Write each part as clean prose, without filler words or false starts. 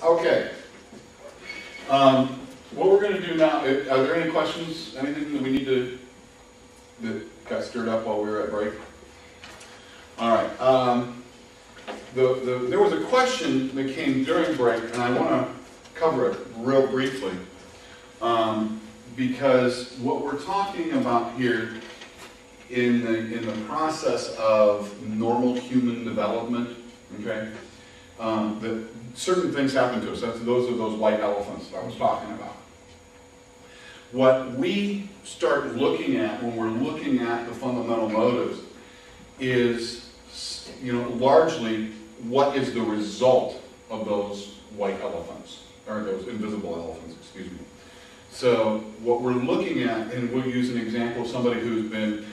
Okay. What we're going to do now, are there any questions, anything that we need to, that got stirred up while we were at break? All right. There was a question that came during break, and I want to cover it real briefly, because what we're talking about here in the process of normal human development, okay, that certain things happen to us. Those are those white elephants that I was talking about. What we start looking at when we're looking at the fundamental motives is, largely what is the result of those white elephants, or those invisible elephants, excuse me. So what we're looking at, and we'll use an example of somebody who's been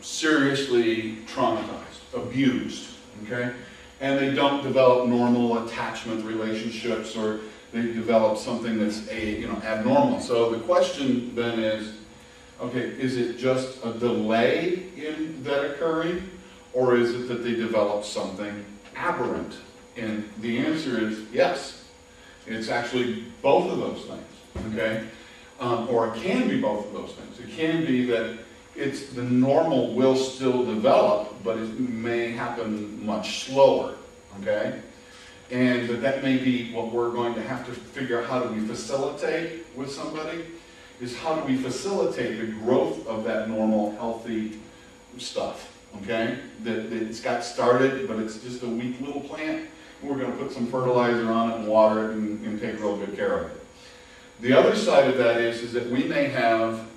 seriously traumatized, abused, okay? And they don't develop normal attachment relationships, or they develop something that's abnormal. So the question then is, okay, is it just a delay in that occurring, or is it that they develop something aberrant? And the answer is yes. It's actually both of those things, okay? Or it can be both of those things. It can be that the normal will still develop, but it may happen much slower, okay? And that may be what we're going to have to figure out. How do we facilitate with somebody? Is how do we facilitate the growth of that normal, healthy stuff, okay? That it's got started, but it's just a weak little plant. We're going to put some fertilizer on it and water it and take real good care of it. The other side of that is that we may have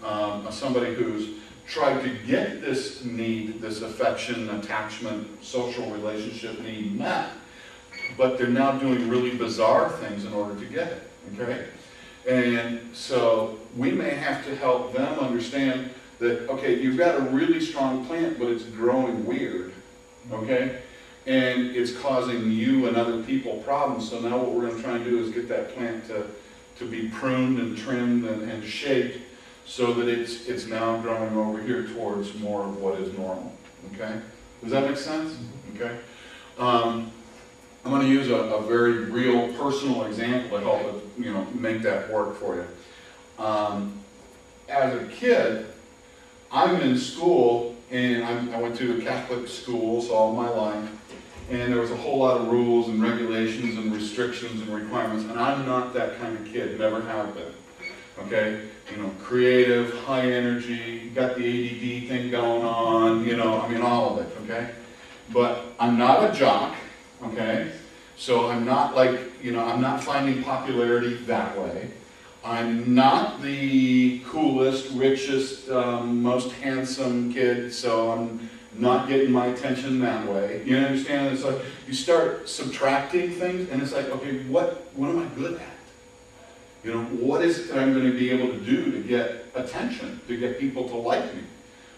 somebody who's tried to get this need, this affection, attachment, social relationship need met, but they're now doing really bizarre things in order to get it, okay? And so we may have to help them understand that, okay, you've got a really strong plant, but it's growing weird, okay? And it's causing you and other people problems. So now what we're going to try and do is get that plant to be pruned and trimmed and shaped so that it's now growing over here towards more of what is normal, okay? Does that make sense? Okay. I'm going to use a very real personal example to help make that work for you. As a kid, I'm in school, and I went to a Catholic schools all my life, and there was a whole lot of rules and regulations and restrictions and requirements, and I'm not that kind of kid, never have been. Okay, creative, high energy, got the ADD thing going on, all of it, okay? But I'm not a jock, okay? So I'm not I'm not finding popularity that way. I'm not the coolest, richest, most handsome kid, so I'm not getting my attention that way. You understand? It's like you start subtracting things, and it's like, okay, what am I good at? What is it that I'm going to be able to do to get attention, to get people to like me?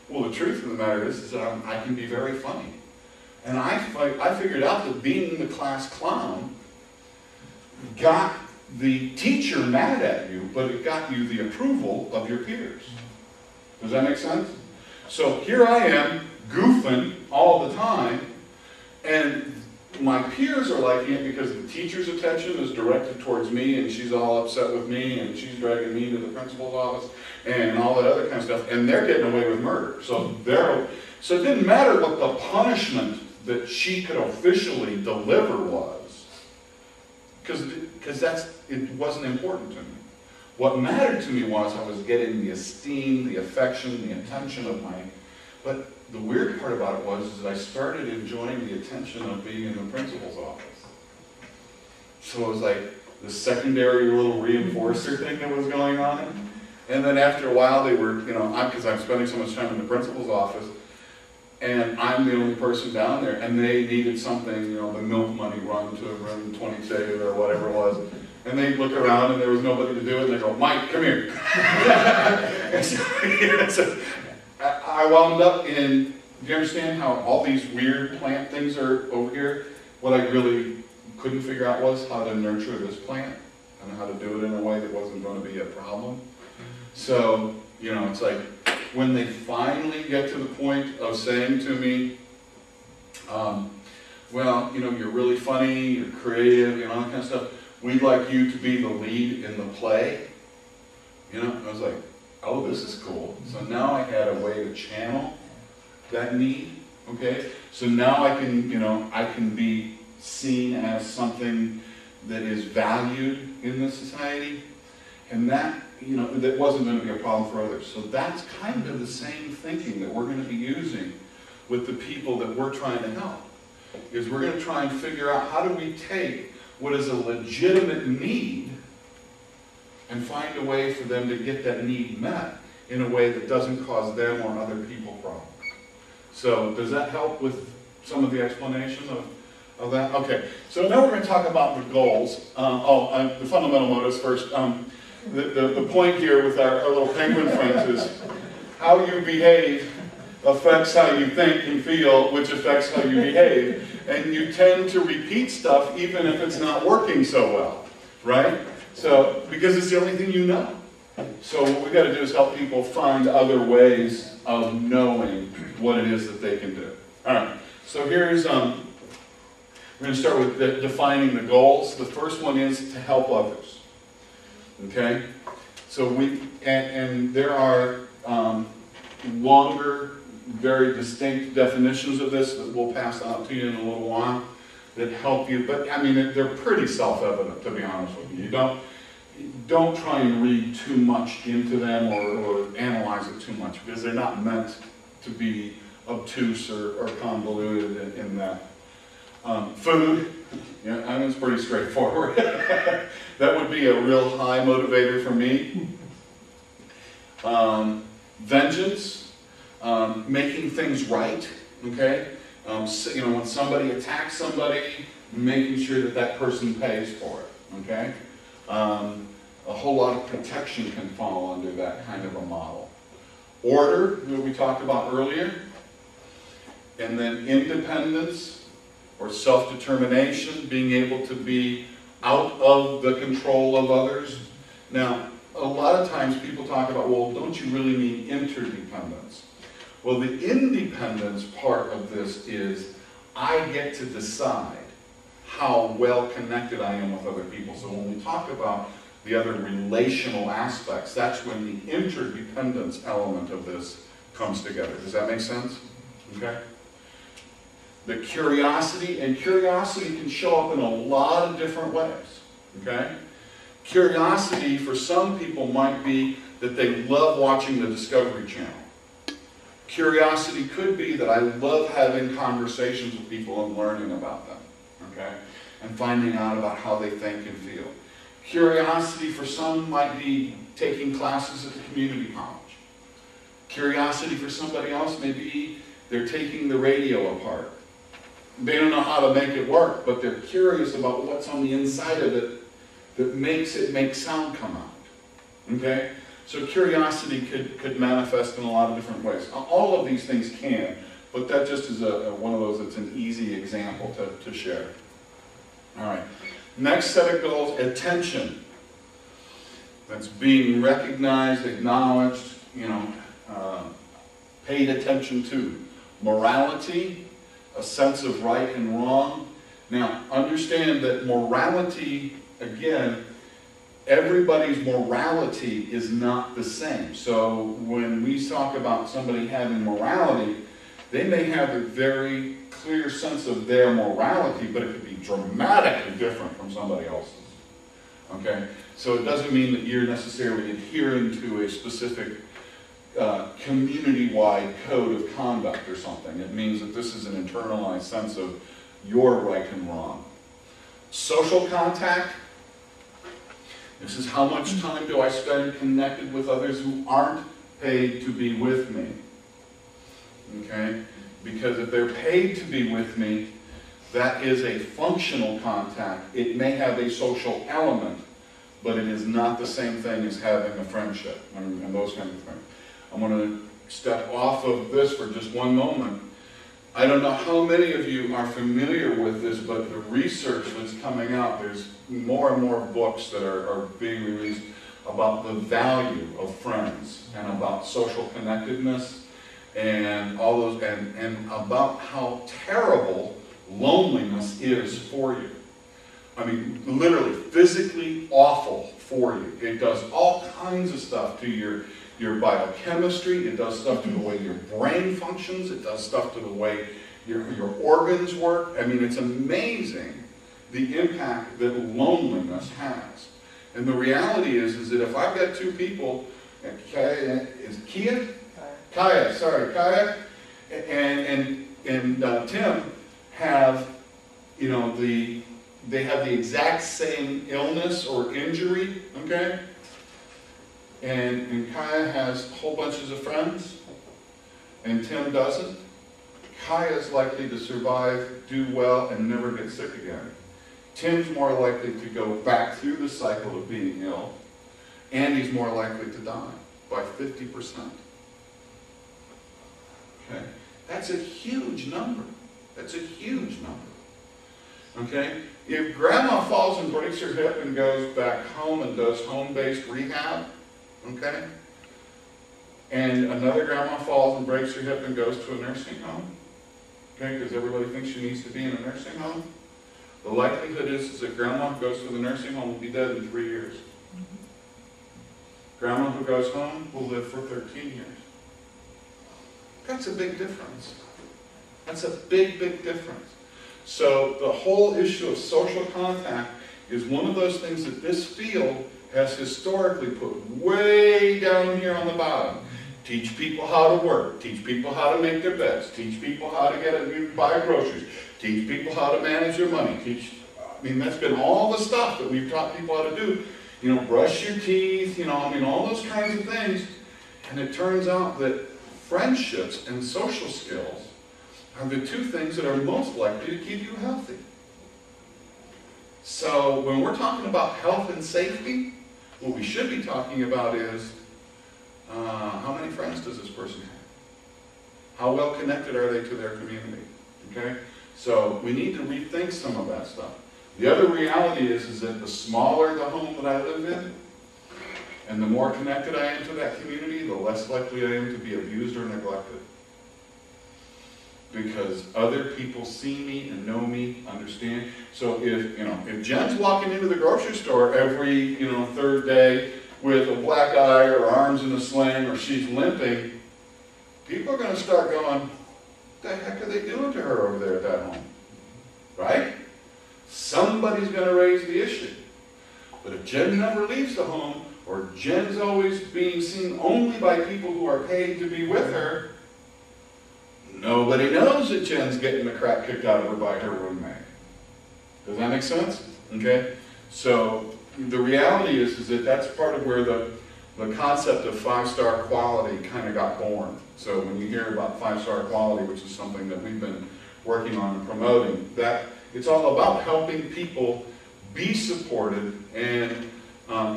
Well, the truth of the matter is that I can be very funny. And I figured out that being the class clown got the teacher mad at you, but it got you the approval of your peers. Does that make sense? So here I am, goofing all the time, and my peers are liking it because the teacher's attention is directed towards me, and she's all upset with me, and she's dragging me to the principal's office, and all that other kind of stuff, and they're getting away with murder. So it didn't matter what the punishment that she could officially deliver was, because it wasn't important to me. What mattered to me was I was getting the esteem, the affection, the attention of but the weird part about it was that I started enjoying the attention of being in the principal's office. So it was like the secondary little reinforcer thing that was going on. And then after a while they were, because I'm spending so much time in the principal's office, and I'm the only person down there, and they needed something, the milk money run to room 22 or whatever it was. And they look around and there was nobody to do it, and they go, Mike, come here. And so I wound up in, do you understand how all these weird plant things are over here? What I really couldn't figure out was how to nurture this plant and how to do it in a way that wasn't going to be a problem. So, it's like when they finally get to the point of saying to me, well, you're really funny, you're creative, all that kind of stuff, we'd like you to be the lead in the play. You know, I was like, oh, this is cool. So now I had a way to channel that need, okay? So now I can, you know, I can be seen as something that is valued in the society, and that, you know, that wasn't going to be a problem for others. So that's kind of the same thinking that we're going to be using with the people that we're trying to help, is we're going to try and figure out how do we take what is a legitimate need and find a way for them to get that need met in a way that doesn't cause them or other people problems. So does that help with some of the explanation of that? Okay, so now we're going to talk about the goals. The fundamental motives first. The point here with our little penguin friends is how you behave affects how you think and feel, which affects how you behave. And you tend to repeat stuff even if it's not working so well, right? So, because it's the only thing you know. So what we've got to do is help people find other ways of knowing what it is that they can do. All right, so here's, we're going to start with defining the goals. The first one is to help others, okay? So and there are longer, very distinct definitions of this that we'll pass out to you in a little while that help you, but I mean, they're pretty self-evident, to be honest with you. You don't try and read too much into them or analyze it too much, because they're not meant to be obtuse or convoluted in that. Food, yeah, I mean, it's pretty straightforward. That would be a real high motivator for me. Vengeance, making things right, okay? So, you know, when somebody attacks somebody, making sure that that person pays for it, okay? A whole lot of protection can fall under that kind of a model. Order, that we talked about earlier, and then independence or self-determination, being able to be out of the control of others. Now, a lot of times people talk about, well, don't you really mean interdependence? Well, the independence part of this is I get to decide how well connected I am with other people. So when we talk about the other relational aspects, that's when the interdependence element of this comes together. Does that make sense? Okay. The curiosity, and curiosity can show up in a lot of different ways. Okay. Curiosity for some people might be that they love watching the Discovery Channel. Curiosity could be that I love having conversations with people and learning about them, okay? And finding out about how they think and feel. Curiosity for some might be taking classes at the community college. Curiosity for somebody else may be they're taking the radio apart. They don't know how to make it work, but they're curious about what's on the inside of it that makes it make sound come out, okay? So curiosity could manifest in a lot of different ways. All of these things can, but that just is one of those that's an easy example to share. All right, next set of goals, attention. That's being recognized, acknowledged, you know, paid attention to. Morality, a sense of right and wrong. Now, understand that morality, again, everybody's morality is not the same. So when we talk about somebody having morality, they may have a very clear sense of their morality, but it could be dramatically different from somebody else's. Okay? So it doesn't mean that you're necessarily adhering to a specific community-wide code of conduct or something. It means that this is an internalized sense of your right and wrong. Social contact. This is how much time do I spend connected with others who aren't paid to be with me. Okay? Because if they're paid to be with me, that is a functional contact. It may have a social element, but it is not the same thing as having a friendship and those kinds of things. I'm going to step off of this for just one moment. I don't know how many of you are familiar with this, but the research that's coming out, there's more and more books that are being released about the value of friends and about social connectedness and all those, and about how terrible loneliness is for you. I mean, literally, physically awful for you. It does all kinds of stuff to your biochemistry. It does stuff to the way your brain functions. It does stuff to the way your organs work. I mean, it's amazing the impact that loneliness has. And the reality is that if I've got two people, Kaya and Tim have, you know, they have the exact same illness or injury, okay? And Kaya has whole bunches of friends, and Tim doesn't. Kaya is likely to survive, do well, and never get sick again. Tim's more likely to go back through the cycle of being ill, and he's more likely to die by 50%. Okay? That's a huge number. That's a huge number. Okay? If grandma falls and breaks her hip and goes back home and does home-based rehab, okay? And another grandma falls and breaks her hip and goes to a nursing home, okay? Because everybody thinks she needs to be in a nursing home. The likelihood is that grandma who goes to the nursing home will be dead in 3 years. Grandma who goes home will live for 13 years. That's a big difference. That's a big, big difference. So the whole issue of social contact is one of those things that this field has historically put way down here on the bottom. Teach people how to work, teach people how to make their beds, teach people how to buy groceries, teach people how to manage their money, I mean, that's been all the stuff that we've taught people how to do. You know, brush your teeth, you know, I mean, all those kinds of things. And it turns out that friendships and social skills are the two things that are most likely to keep you healthy. So when we're talking about health and safety, what we should be talking about is how many friends does this person have? How well connected are they to their community? Okay? So we need to rethink some of that stuff. The other reality is that the smaller the home that I live in, and the more connected I am to that community, the less likely I am to be abused or neglected. Because other people see me and know me, understand. So if Jen's walking into the grocery store every, third day with a black eye or arms in a sling or she's limping, people are going to start going, what the heck are they doing to her over there at that home? Right? Somebody's going to raise the issue. But if Jen never leaves the home, or Jen's always being seen only by people who are paid to be with her, nobody knows that Jen's getting the crap kicked out of her by her roommate. Does that make sense? Okay? So the reality is that that's part of where the concept of five-star quality kind of got born. So when you hear about five-star quality, which is something that we've been working on and promoting, that it's all about helping people be supported and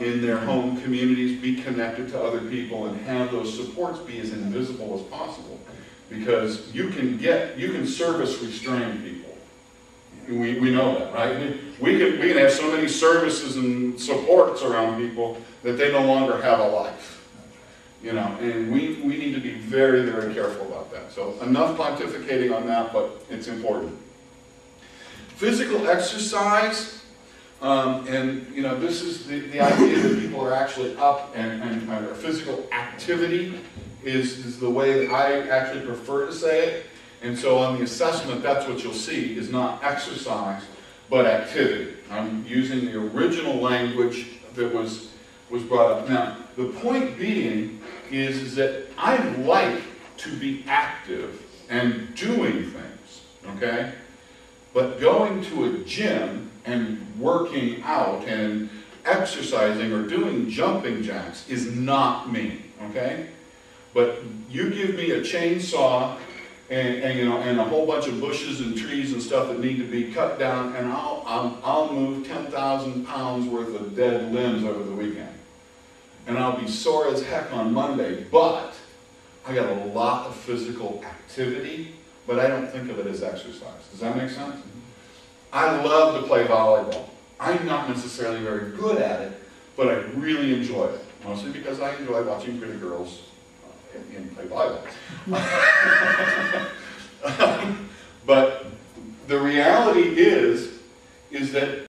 in their home communities, be connected to other people, and have those supports be as invisible as possible. Because you can service restrain people. We know that, right? We can have so many services and supports around people that they no longer have a life. And we need to be very, very careful about that. So enough pontificating on that, but it's important. Physical exercise, this is the idea that people are actually up and physical activity is the way that I actually prefer to say it. And so on the assessment, that's what you'll see is not exercise, but activity. I'm using the original language that was brought up. Now, the point being is that I like to be active and doing things, okay? But going to a gym and working out and exercising or doing jumping jacks is not me, okay? But you give me a chainsaw and a whole bunch of bushes and trees and stuff that need to be cut down, and I'll move 10,000 pounds worth of dead limbs over the weekend. And I'll be sore as heck on Monday, but I got a lot of physical activity, but I don't think of it as exercise. Does that make sense? I love to play volleyball. I'm not necessarily very good at it, but I really enjoy it. Mostly because I enjoy watching pretty girls and play volleyball. But the reality is that